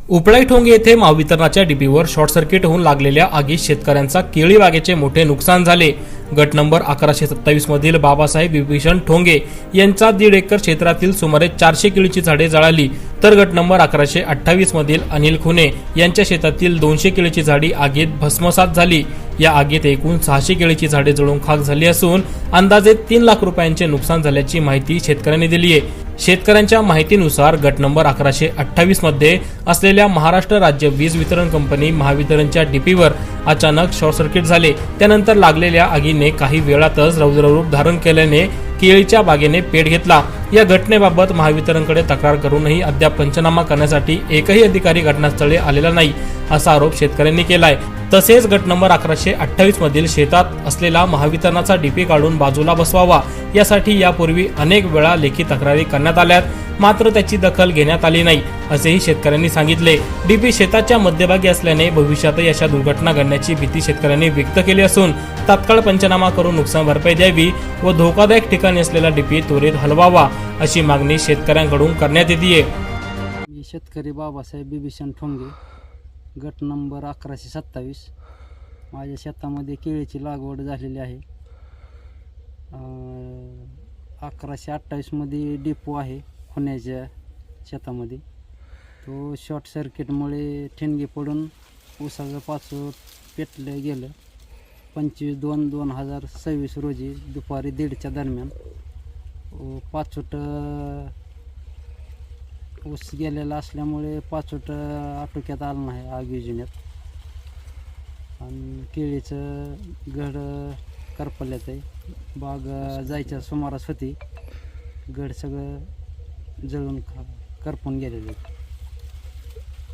उपळाई ठोंगे येथे महावितरणाच्या डीपीवर short circuit होऊन लागलेल्या आगीत शेतकऱ्यांचा केळी बागेचे मोठे नुकसान झाले। गट नंबर 1127 मधील बाबासाहेब विभीषण ठोंगे यांचा 1.5 एकर क्षेत्रातील सुमारे 400 केळीची झाडे जळाली, तर गट नंबर 1128 मधील अनिल खुने यांच्या शेतातील 200 केळीची झाडी आगीत भस्मसात झाली। या आगीत एकूण 600 केळीची झाडे जळून खाक झाली असून अंदाजे 3 लाख रुपयांचे नुकसान झाल्याची माहिती शेतकऱ्यांनी दिली आहे। शेतकऱ्यांच्या माहितीनुसार गट नंबर 1128 मध्ये असलेल्या महाराष्ट्र राज्य वीज वितरण कंपनी महावितरणच्या डीपीवर अचानक शॉर्ट सर्किट झाले। त्यानंतर लागलेल्या आगीने काही वेळातच रौद्ररूप धारण केल्याने केळीच्या बागेने पेट घेतला। या घटनेबाबत महावितरणकडे तक्रार करूनही अद्याप पंचनामा करण्यासाठी एकही अधिकारी घटनास्थळी आलेला नाही, असा आरोप शेतकऱ्यांनी केलाय। तसेच गट नंबर 1128 मधील शेतात असलेला महावितरणाचा डीपी काढून बाजूला बसवावा यासाठी यापूर्वी अनेक वेळा लेखी तक्रारी करण्यात आल्यात, मात्र त्याची दखल घेण्यात आली नाही, असेही शेतकऱ्यांनी सांगितले। डीपी शेताच्या मध्यभागी असल्याने भविष्यातही अशा दुर्घटना घडण्याची भीती शेतकऱ्यांनी व्यक्त केली असून तात्काळ पंचनामा करून नुकसान भरपाई द्यावी व धोकादायक ठिकाणी असलेला डीपी त्वरित हलवावा, अशी मागणी शेतकऱ्यांकडून करण्यात येते। मी शेतकरी बाबासाहेब विभीषण ठोंगे, गट नंबर 1127। माझ्या शेतामध्ये केळीची लागवड झालेली आहे। 1128 मध्ये डिपो आहे खुन्याच्या शेतामध्ये। तो शॉर्ट सर्किटमुळे ठिणगी पडून ऊसाचं पाचोट पेटलं गेलं। 25/2/2026 रोजी दुपारी 1:30च्या दरम्यान पाचोट ऊस गेलेला असल्यामुळे पाचोट आटोक्यात आलं नाही आग विझवण्यात, आणि केळीचं घड करपल्यात आहे। बाग जायच्या सुमारास होती, घड सगळं जळून करपून गेलेलं आहे।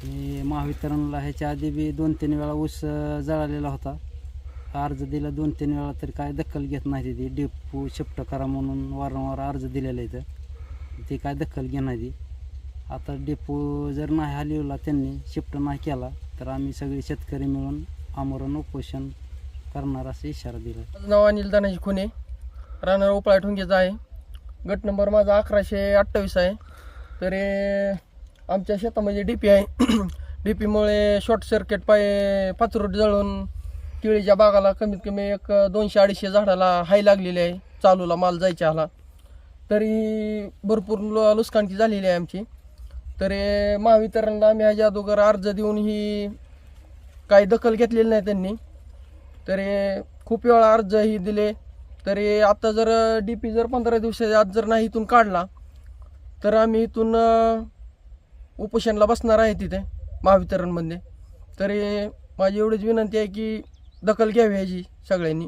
आणि महावितरणला ह्याच्या आधी बी 2-3 वेळा ऊस जळालेला होता, अर्ज दिला 2-3 वेळा, तरी काय दखल घेत नाही ती। डिपो शिफ्ट करा म्हणून वारंवार अर्ज दिलेला आहे, तर ती काय दखल घेणार ती। आता डिपो जर नाही हलवला, त्यांनी शिफ्ट नाही केला, तर आम्ही सगळे शेतकरी मिळून आमरण उपोषण करणार असा इशारा दिला। नाव अनिल दानाजी खुने, राहणार उपळाई ठोंगेचा आहे। गट नंबर माझा 1128 आहे। तर आमच्या शेतामध्ये डीपी आहे। डीपीमुळे शॉर्ट सर्किट पाचरोट जळून केळीच्या बागाला कमीत कमी एक 200-250 झाडाला हाय लागलेली आहे, चालूला माल जायच्या आला। तरी भरपूर नुकसानची झालेली आहे आमची। तरी महावितरणला आम्ही ह्याच्या अगोदर अर्ज देऊन ही काही दखल घेतलेली नाही त्यांनी। तरी खूप वेळा अर्जही दिले, तरी आता जर डीपी जर 15 दिवसाच्या आत जर नाही इथून काढला, तर आम्ही इथून उपोषणला बसणार आहे तिथे महावितरणमध्ये। तरी माझी एवढीच विनंती आहे की दखल घ्यावी ह्याची सगळ्यांनी।